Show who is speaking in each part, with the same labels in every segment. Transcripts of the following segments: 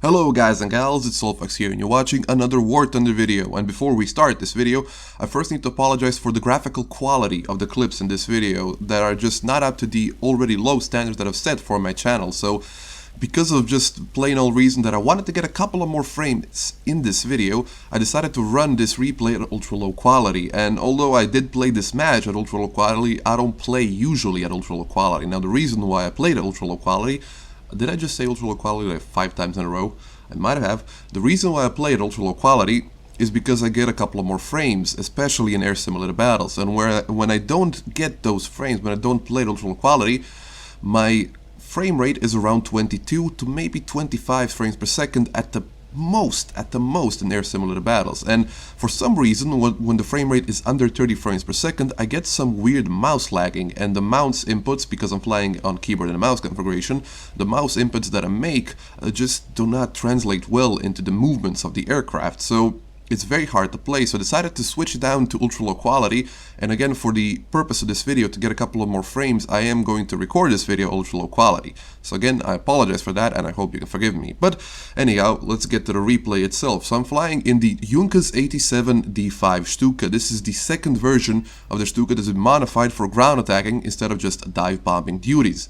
Speaker 1: Hello guys and gals, it's Soulfax here and you're watching another War Thunder video. And before we start this video, I first need to apologize for the graphical quality of the clips in this video that are just not up to the already low standards that I've set for my channel. So because of just plain old reason that I wanted to get a couple of more frames in this video, I decided to run this replay at ultra low quality. And although I did play this match at ultra low quality, I don't play usually at ultra low quality. Now the reason why I played at ultra low quality, did I just say ultra low quality like 5 times in a row? I might have. The reason why I play at ultra low quality is because I get a couple of more frames, especially in air simulator battles. And when I don't get those frames, when I don't play at ultra low quality, my frame rate is around 22 to maybe 25 frames per second at the most in air simulator battles. And for some reason, when the frame rate is under 30 frames per second, I get some weird mouse lagging, and the mouse inputs, because I'm flying on keyboard and mouse configuration, the mouse inputs that I make just do not translate well into the movements of the aircraft. So it's very hard to play, so I decided to switch down to ultra low quality. And again, for the purpose of this video, to get a couple of more frames, I am going to record this video ultra low quality. So again, I apologize for that and I hope you can forgive me. But anyhow, let's get to the replay itself. So I'm flying in the Junkers 87 D5 Stuka. This is the second version of the Stuka that has been modified for ground attacking instead of just dive bombing duties.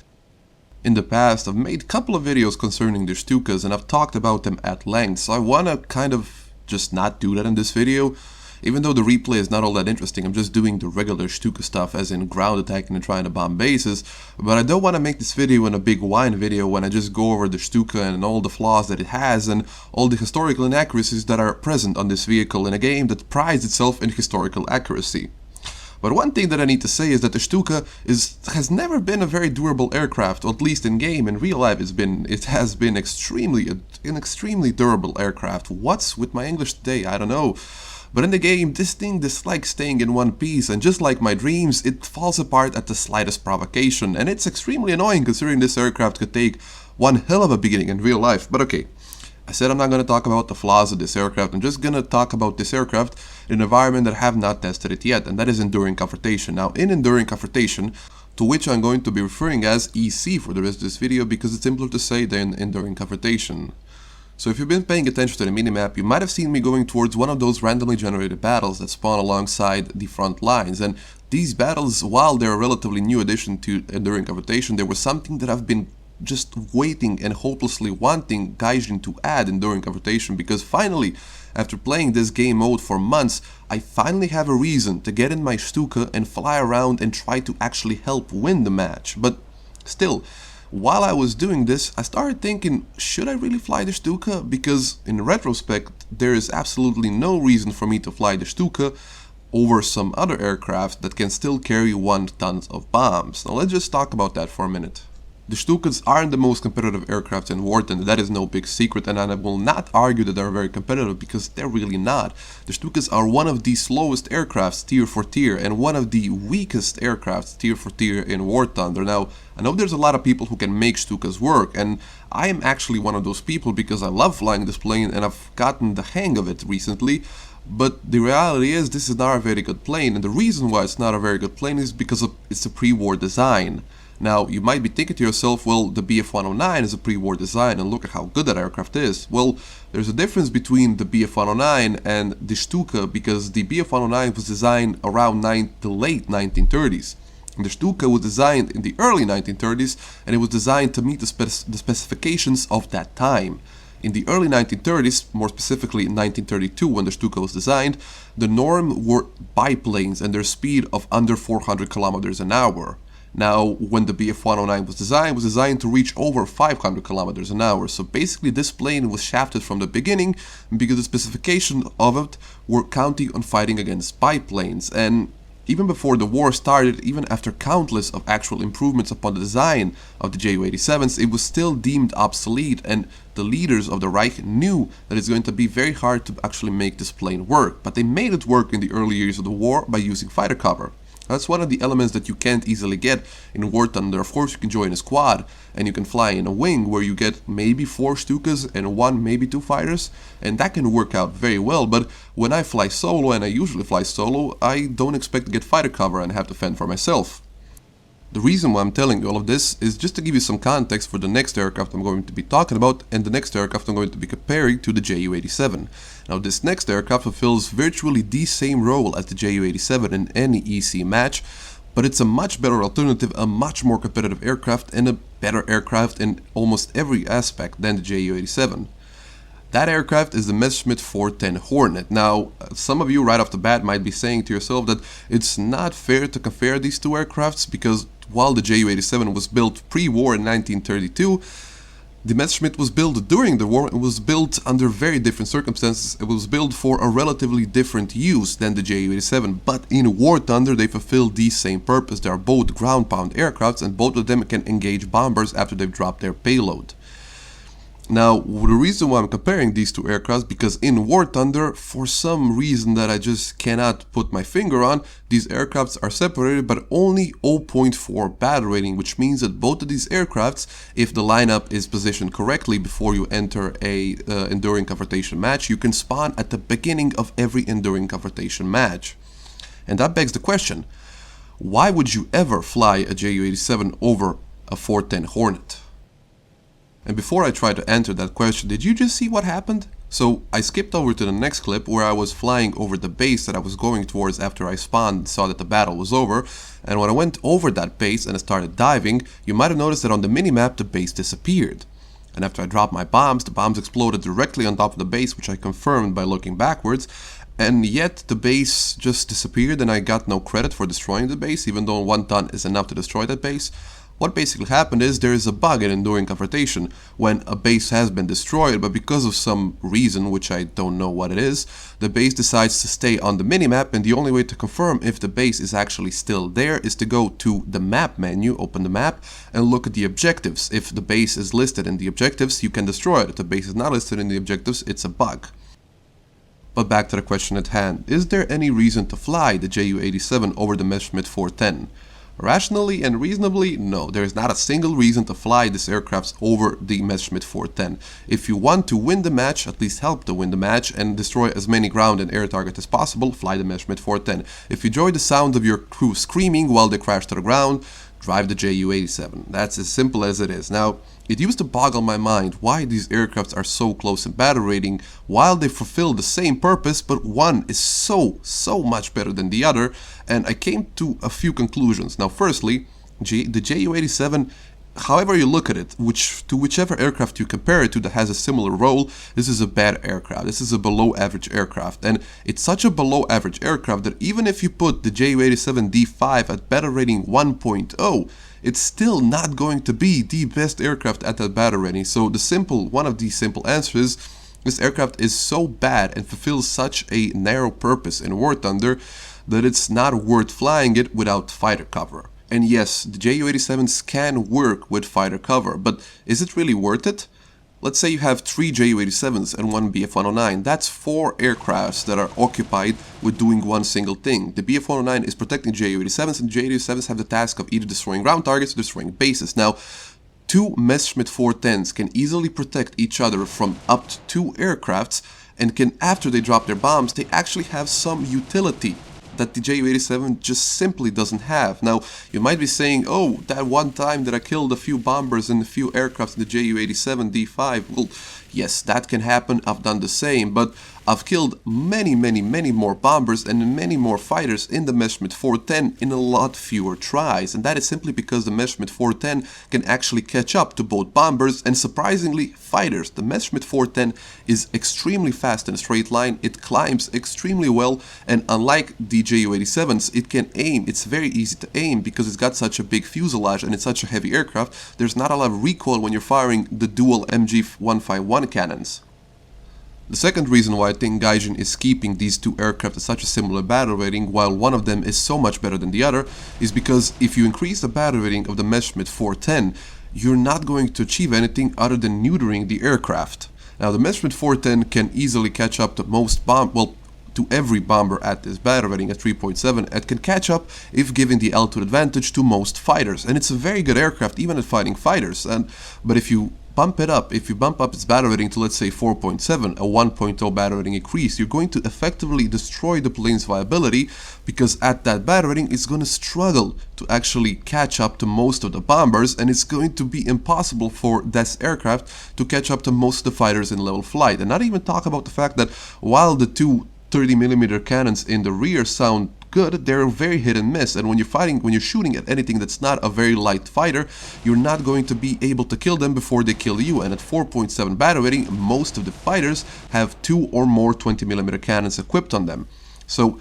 Speaker 1: In the past, I've made a couple of videos concerning the Stukas and I've talked about them at length, so I want to kind of just not do that in this video. Even though the replay is not all that interesting, I'm just doing the regular Stuka stuff, as in ground attacking and trying to bomb bases. But I don't want to make this video in a big whine video when I just go over the Stuka and all the flaws that it has and all the historical inaccuracies that are present on this vehicle in a game that prides itself in historical accuracy. But one thing that I need to say is that the Stuka has never been a very durable aircraft, or at least in game. In real life it has been an extremely durable aircraft. What's with my English today? I don't know. But in the game, this thing dislikes staying in one piece, and just like my dreams, it falls apart at the slightest provocation. And it's extremely annoying considering this aircraft could take one hell of a beating in real life. But okay. I said I'm not going to talk about the flaws of this aircraft. I'm just going to talk about this aircraft in an environment that I have not tested it yet, and that is enduring confrontation. Now, in enduring confrontation, to which I'm going to be referring as EC for the rest of this video because it's simpler to say than enduring confrontation. So if you've been paying attention to the minimap, you might have seen me going towards one of those randomly generated battles that spawn alongside the front lines. And these battles, while they're a relatively new addition to enduring confrontation, they were something that I've been just waiting and hopelessly wanting Gaijin to add enduring confrontation, because finally, after playing this game mode for months, I finally have a reason to get in my Stuka and fly around and try to actually help win the match. But still, while I was doing this, I started thinking, should I really fly the Stuka? Because in retrospect, there is absolutely no reason for me to fly the Stuka over some other aircraft that can still carry 1 ton of bombs. Now let's just talk about that for a minute. The Stukas aren't the most competitive aircraft in War Thunder, that is no big secret, and I will not argue that they're very competitive because they're really not. The Stukas are one of the slowest aircrafts tier for tier and one of the weakest aircrafts tier for tier in War Thunder. Now, I know there's a lot of people who can make Stukas work, and I am actually one of those people because I love flying this plane and I've gotten the hang of it recently. But the reality is this is not a very good plane, and the reason why it's not a very good plane is because it's a pre-war design. Now, you might be thinking to yourself, well, the BF-109 is a pre-war design and look at how good that aircraft is. Well, there's a difference between the BF-109 and the Stuka because the BF-109 was designed around the late 1930s. And the Stuka was designed in the early 1930s and it was designed to meet the specifications of that time. In the early 1930s, more specifically in 1932 when the Stuka was designed, the norm were biplanes and their speed of under 400 kilometers an hour. Now, when the BF-109 was designed to reach over 500 kilometers an hour. So basically this plane was shafted from the beginning because the specifications of it were counting on fighting against biplanes. And even before the war started, even after countless of actual improvements upon the design of the Ju-87s, it was still deemed obsolete, and the leaders of the Reich knew that it's going to be very hard to actually make this plane work. But they made it work in the early years of the war by using fighter cover. That's one of the elements that you can't easily get in War Thunder. Of course, you can join a squad and you can fly in a wing where you get maybe 4 Stukas and 1, maybe 2 fighters, and that can work out very well. But when I fly solo, and I usually fly solo, I don't expect to get fighter cover and have to fend for myself. The reason why I'm telling you all of this is just to give you some context for the next aircraft I'm going to be talking about, and the next aircraft I'm going to be comparing to the Ju-87. Now this next aircraft fulfills virtually the same role as the Ju-87 in any EC match, but it's a much better alternative, a much more competitive aircraft, and a better aircraft in almost every aspect than the Ju-87. That aircraft is the Messerschmitt 410 Hornet. Now, some of you right off the bat might be saying to yourself that it's not fair to compare these two aircrafts because while the Ju-87 was built pre-war in 1932, the Messerschmitt was built during the war. It was built under very different circumstances. It was built for a relatively different use than the Ju-87, but in war thunder they fulfill the same purpose. They are both ground-pound aircrafts and both of them can engage bombers after they've dropped their payload. Now, the reason why I'm comparing these two aircrafts, because in War Thunder, for some reason that I just cannot put my finger on, these aircrafts are separated but only 0.4 battle rating, which means that both of these aircrafts, if the lineup is positioned correctly before you enter a enduring confrontation match, you can spawn at the beginning of every enduring confrontation match. And that begs the question, why would you ever fly a Ju-87 over a 410 Hornet? And before I try to answer that question, did you just see what happened? So I skipped over to the next clip where I was flying over the base that I was going towards after I spawned and saw that the battle was over. And when I went over that base and I started diving, you might have noticed that on the minimap the base disappeared. And after I dropped my bombs, the bombs exploded directly on top of the base, which I confirmed by looking backwards. And yet the base just disappeared and I got no credit for destroying the base, even though 1 ton is enough to destroy that base. What basically happened is there is a bug in enduring confrontation when a base has been destroyed, but because of some reason, which I don't know what it is, the base decides to stay on the minimap, and the only way to confirm if the base is actually still there is to go to the map menu, open the map, and look at the objectives. If the base is listed in the objectives, you can destroy it. If the base is not listed in the objectives, it's a bug. But back to the question at hand, is there any reason to fly the Ju-87 over the Messerschmitt 410? Rationally and reasonably, no, there is not a single reason to fly this aircraft over the Messerschmitt 410. If you want to win the match, at least help to win the match, and destroy as many ground and air targets as possible, fly the Messerschmitt 410. If you enjoy the sound of your crew screaming while they crash to the ground, drive the Ju-87. That's as simple as it is. Now, it used to boggle my mind why these aircrafts are so close in battle rating while they fulfill the same purpose, but one is so much better than the other, and I came to a few conclusions. Now, firstly, the Ju-87, however you look at it, whichever aircraft you compare it to that has a similar role, this is a bad aircraft. This is a below average aircraft, and it's such a below average aircraft that even if you put the Ju-87 D5 at battle rating 1.0, it's still not going to be the best aircraft at that battle rating. So one of the simple answers is this aircraft is so bad and fulfills such a narrow purpose in War Thunder that it's not worth flying it without fighter cover. And yes, the Ju-87s can work with fighter cover, but is it really worth it? Let's say you have 3 Ju-87s and 1 Bf-109. That's 4 aircrafts that are occupied with doing one single thing. The Bf-109 is protecting Ju-87s, and Ju-87s have the task of either destroying ground targets or destroying bases. Now, 2 Messerschmitt 410s can easily protect each other from up to 2 aircrafts, and can, after they drop their bombs, they actually have some utility that the Ju-87 just simply doesn't have. Now, you might be saying, oh, that one time that I killed a few bombers and a few aircrafts in the Ju-87 D5, well, yes, that can happen, I've done the same, but I've killed many more bombers and many more fighters in the Messerschmitt 410 in a lot fewer tries, and that is simply because the Messerschmitt 410 can actually catch up to both bombers and, surprisingly, fighters. The Messerschmitt 410 is extremely fast in a straight line, it climbs extremely well, and unlike the Ju-87s, it can aim. It's very easy to aim because it's got such a big fuselage and it's such a heavy aircraft. There's not a lot of recoil when you're firing the dual MG151 cannons. The second reason why I think Gaijin is keeping these two aircraft at such a similar battle rating while one of them is so much better than the other is because if you increase the battle rating of the Messerschmitt 410, you're not going to achieve anything other than neutering the aircraft. Now, the Messerschmitt 410 can easily catch up to to every bomber at this battle rating at 3.7, and can catch up if given the altitude advantage to most fighters, and it's a very good aircraft even at fighting fighters. But if you bump it up, if you bump up its battle rating to, let's say, 4.7, a 1.0 battle rating increase, you're going to effectively destroy the plane's viability, because at that battle rating it's going to struggle to actually catch up to most of the bombers, and it's going to be impossible for this aircraft to catch up to most of the fighters in level flight. And not even talk about the fact that while the two 30mm cannons in the rear sound good, they're very hit and miss, and when you're shooting at anything that's not a very light fighter, you're not going to be able to kill them before they kill you. And at 4.7 battle rating, most of the fighters have 2 or more 20mm cannons equipped on them. So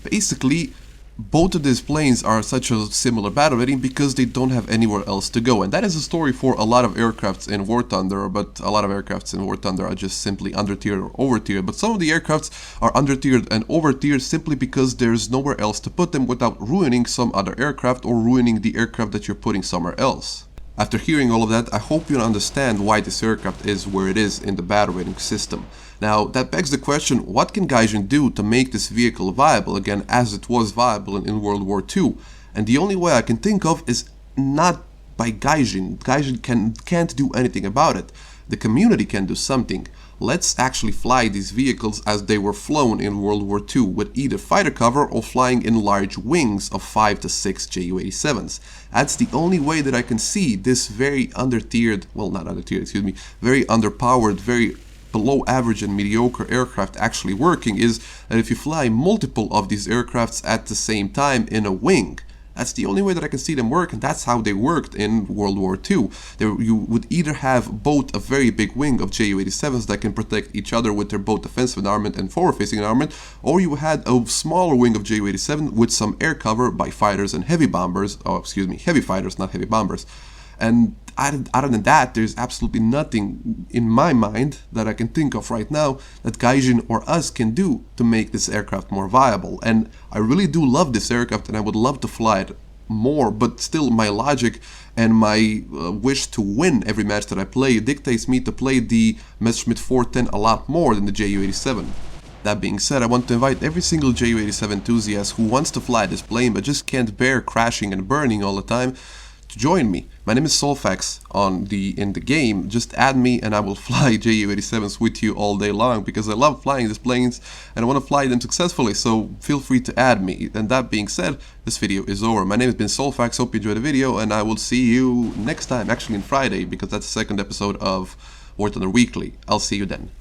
Speaker 1: basically, both of these planes are such a similar battle rating because they don't have anywhere else to go. And that is a story for a lot of aircrafts in War Thunder, but a lot of aircrafts in War Thunder are just simply under-tiered or over-tiered. But some of the aircrafts are under-tiered and over-tiered simply because there's nowhere else to put them without ruining some other aircraft or ruining the aircraft that you're putting somewhere else. After hearing all of that, I hope you understand why this aircraft is where it is in the battle rating system. Now, that begs the question, what can Gaijin do to make this vehicle viable again, as it was viable in World War II? And the only way I can think of is not by Gaijin. Gaijin can't do anything about it. The community can do something. Let's actually fly these vehicles as they were flown in World War II, with either fighter cover or flying in large wings of 5 to 6 Ju-87s. That's the only way that I can see this very under-tiered, well, not under-tiered, excuse me, very underpowered, very below average and mediocre aircraft actually working, is that if you fly multiple of these aircrafts at the same time in a wing. That's the only way that I can see them work, and that's how they worked in World War II. You would either have both a very big wing of Ju-87s that can protect each other with their both defensive armament and forward-facing armament, or you had a smaller wing of Ju-87 with some air cover by fighters and heavy bombers, heavy fighters, not heavy bombers. And other than that, there's absolutely nothing in my mind that I can think of right now that Gaijin or us can do to make this aircraft more viable. And I really do love this aircraft and I would love to fly it more, but still my logic and my wish to win every match that I play dictates me to play the Messerschmitt 410 a lot more than the Ju-87. That being said, I want to invite every single Ju-87 enthusiast who wants to fly this plane but just can't bear crashing and burning all the time to join me. My name is Soulfax in the game. Just add me and I will fly Ju-87s with you all day long, because I love flying these planes and I want to fly them successfully, so feel free to add me. And that being said, this video is over. My name has been Soulfax, hope you enjoyed the video, and I will see you next time, actually on Friday, because that's the second episode of War Thunder Weekly. I'll see you then.